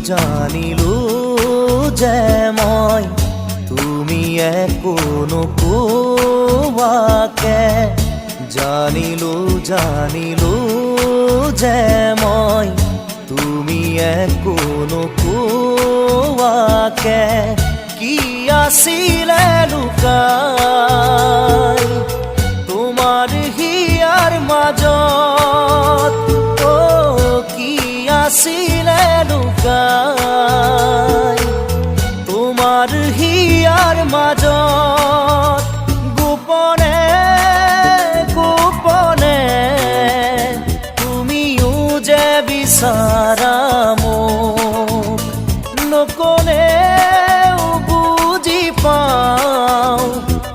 জানিলো যে মই তুমি একো নোকোৱাকে জানিলো যে মই তুমি একো নোকোৱাকে কি আছিলে লুকাই তোমাৰ হিয়াৰ মাজত কি আছিলে লুকাই তোমাৰ হিয়াৰ মাজত গোপনে গোপনে তুমিও যে বিচাৰা মোক নকলেও বুজি পাওঁ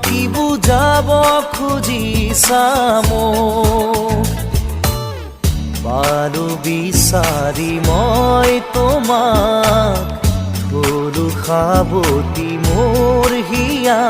কি বুজাব খুজিছা মোক পালো বিচাৰি মই তোমাক থলো সাৱটি মোৰ হিয়া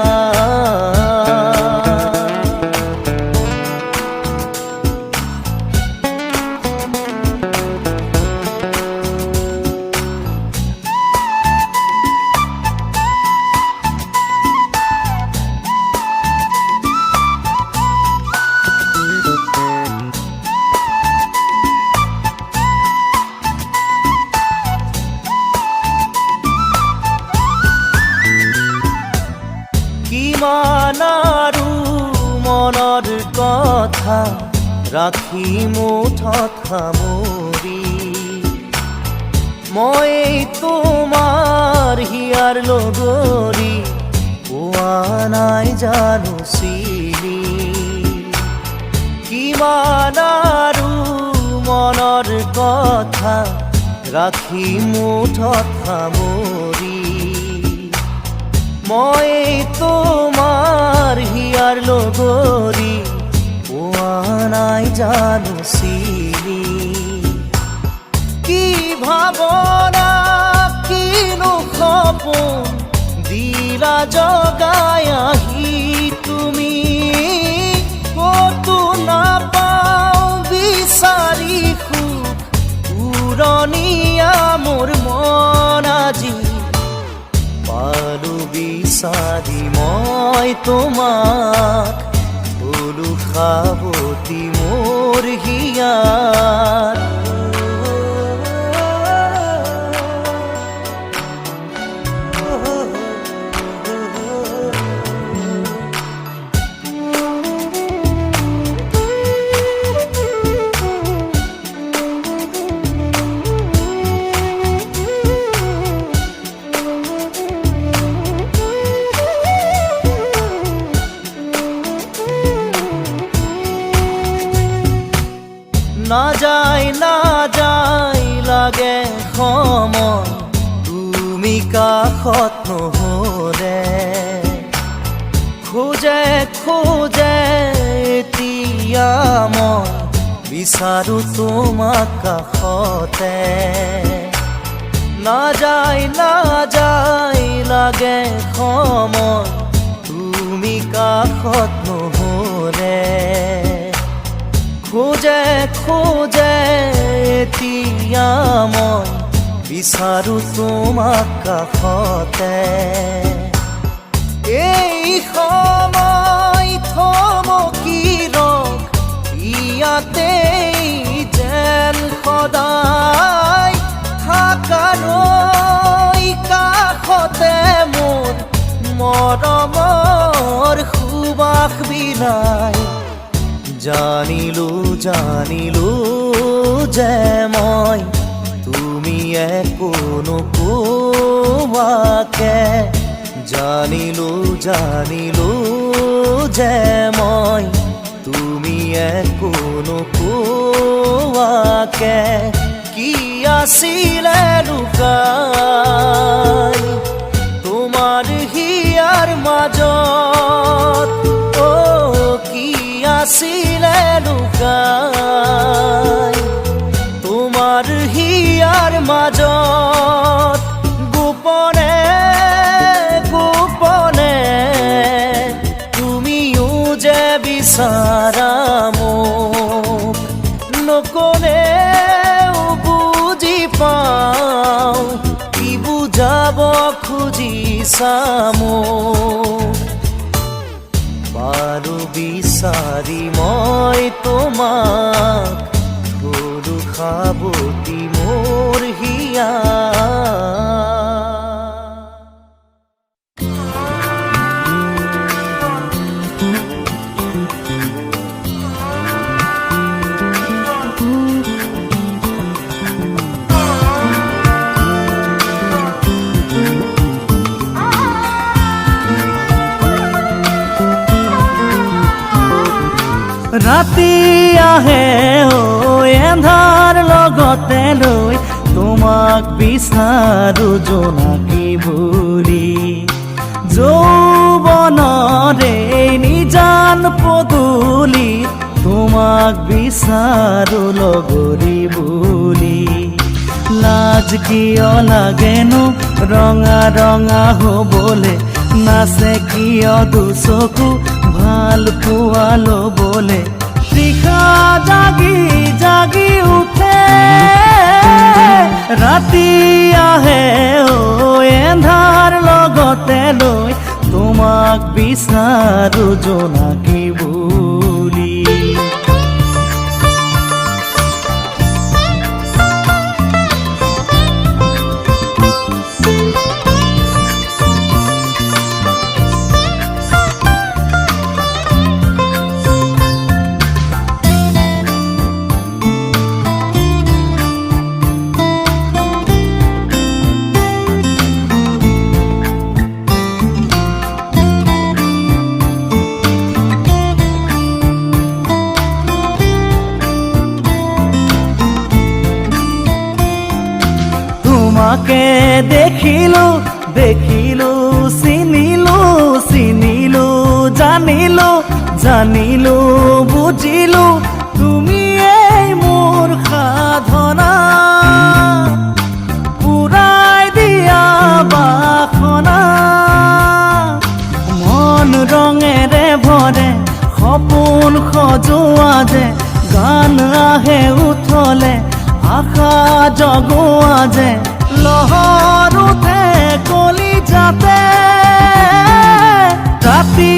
কিমান আৰু মনৰ কথা ৰাখি মুঠত সামৰি মই তোমাৰ হিয়াৰ লগৰী পোৱা নাই জানো চিনি কিমান আৰু মনৰ কথা ৰাখি মুঠত সামৰি মই তোমাৰ হিয়াৰ লগৰী পোৱা নাই জানো চিনি কি ভাৱনা কিনো সপোন দিলা জগাই আহি তুমি ক'তো নাপাওঁ বিচাৰি সুখ উৰণীয়া মোৰ মন আজি পালো বিচাৰি মই তোমাক থলো সাৱটি মোৰ হিয়াত নাযায় লাগে সময় তুমি কাষত নহ'লে খোজে এতিয়া মই বিচাৰো তোমাক কাষতে নাযায় লাগে সময় তুমি কাষত নহ'লে খোজে এতিয়া মই বিচাৰো তোমাক কাষতে এই সময় থমকি ৰখ ইয়াতে যেন সদায় থাকালৈ কাষতে মোৰ মৰমৰ সুবাস বিলাই জানিলো যে মই তুমি একো নোকোৱাকে জানিলো যে মই তুমি একো নোকোৱাকে কি আছিলে লুকাই তোমাৰ হিয়াৰ মাজত কি আছিলে লুকাই তোমাৰ হিয়াৰ মাজত গোপনে গোপনে তুমিও যে বিচাৰা মোক নকলেও বুজি পাওঁ মোক বাৰু বিচাৰি মই তোমাক গৰু সাৱটি মোৰ হিয়া ৰাতি আহে এন্ধাৰ লগতে লৈ তোমাক বিচাৰো জোনাকী বুলি যৌৱনৰে নিজান পদূলি তোমাক বিচাৰো লগৰী বুলি লাজ কিয় লাগেনো ৰঙা ৰঙা হ'বলে নাচে কিয় দুচকু ভাল পোৱা ল'বলে তৃষা জাগি জাগি উঠে ৰাতি আহে এন্ধাৰ লগতে লৈ তোমাক বিচাৰো জোনাকী বুলি তোমাকে দেখিলো দেখিলো চিনিলো চিনিলো জানিলো জানিলো বুজিলো তুমিয়েই মোৰ সাধনা পুৰাই দিয়া বাসনা মন ৰঙেৰে ভৰে সপোন সজোৱা যে গান আহে উঠলে আশা জগোৱা যে লহৰ উঠে কলিজাতে ৰাতি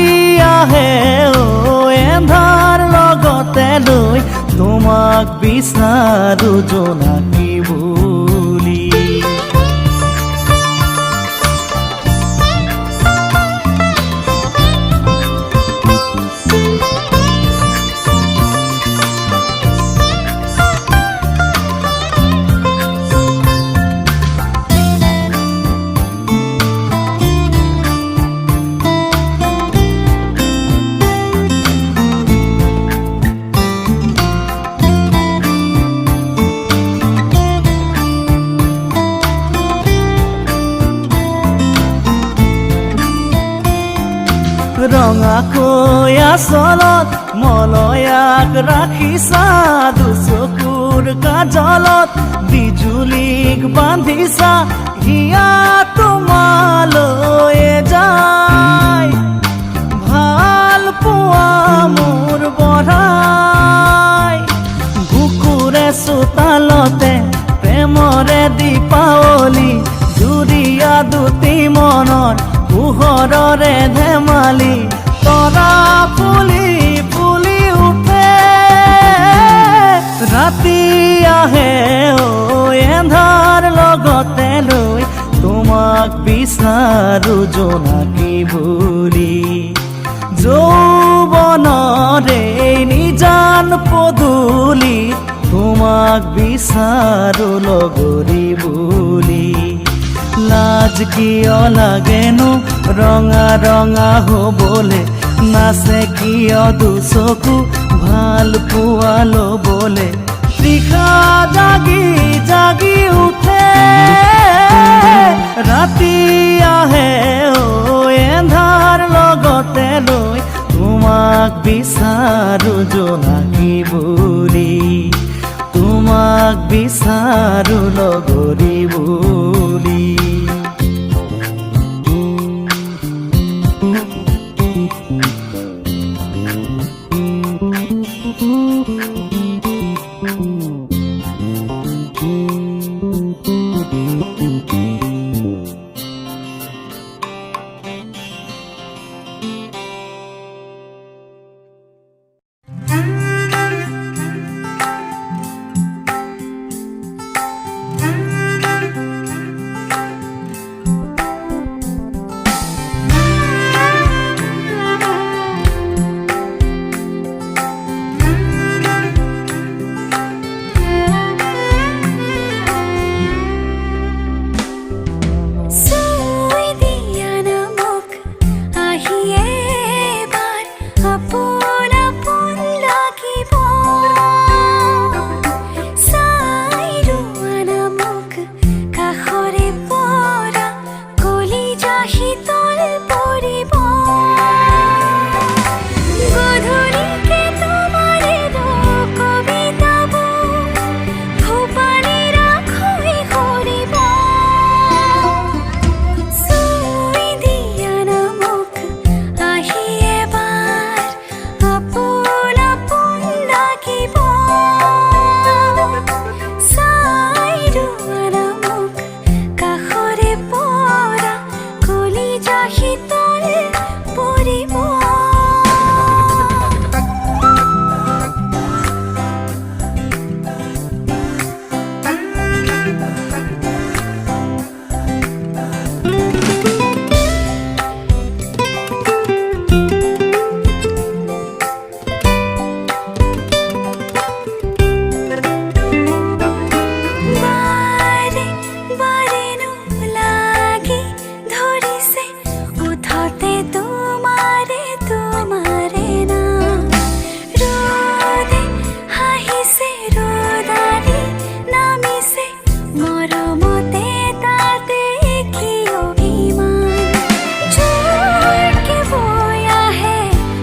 আহে এন্ধাৰ লগতে লৈ তোমাক বিচাৰো জোনাকী বুলি ৰঙাকৈ আচলত মলয়াক ৰাখিছা দুচকুৰ কাজলত বিজুলীক বান্ধিছা হিয়া তোমালৈ যায় ভাল পোৱা মোৰ বঢ়াই বুকুৰে চোতালতে প্ৰেমৰে দীপাৱলী জুৰিয়া দুটি মনৰ পোহৰৰে ধেমালি তৰা ফুলি ফুলি উঠে ৰাতি আহে এন্ধাৰ লগতে লৈ তোমাক বিচাৰো জোনাকী বুলি যৌৱনৰে নিজান পদূলি তোমাক বিচাৰো লগৰী বুলি লাজ কিয় লাগেনো ৰঙা ৰঙা হ'বলে নাচে কিয় দুচকু ভাল পোৱা ল'বলে তৃষা জাগি জাগি উঠে ৰাতি আহে এন্ধাৰ লগতে লৈ তোমাক বিচাৰো জোনাকী বুলি তোমাক বিচাৰো লগৰী বুলি এবাৰ আপোন আপোন লাগিব চাই ৰোৱানা মোক কাষৰে পৰা কলিজা শীতল পৰিব গধূলিকে তোমাৰে কবিতাবোৰ ভূপালী ৰাখৈ কৰিব চুই দিয়া না মোক আহি এবাৰ আপোন আপোন লাগিব চাই ৰোৱানা মোক কাষৰে পৰা কলিজা শীতল পৰিব বাৰে বাৰেনো লাগি ধৰিছে ওঠতে তোমাৰে তোমাৰে নাম ৰ'দে হাঁহিছে ৰ'দালি নামিছে মৰমতে তাতে কি অভিমান জোৰকে বৈ আহে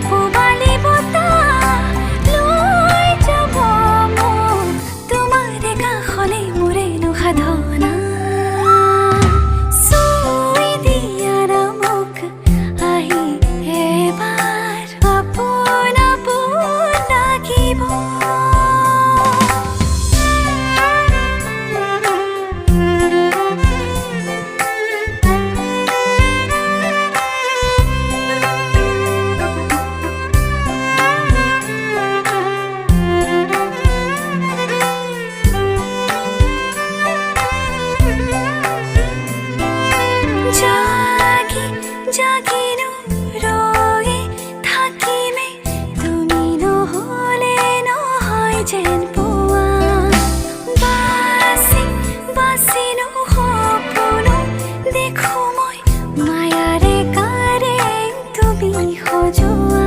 পূবালী বতাহ লৈ যাব মোক তোমাৰে কাষলৈ মোৰেনো সাধনা চুই দিয়া না মোক আহি এবাৰ আপোন আপোন লাগিব জাগি জাগিনো ৰৈ থাকিমে তুমি নহ'লে নহয় যেন পোৱা বাচি বাচিনো সপোনো দেখোঁ মই মায়াৰে কাৰেং তুমি সজোৱা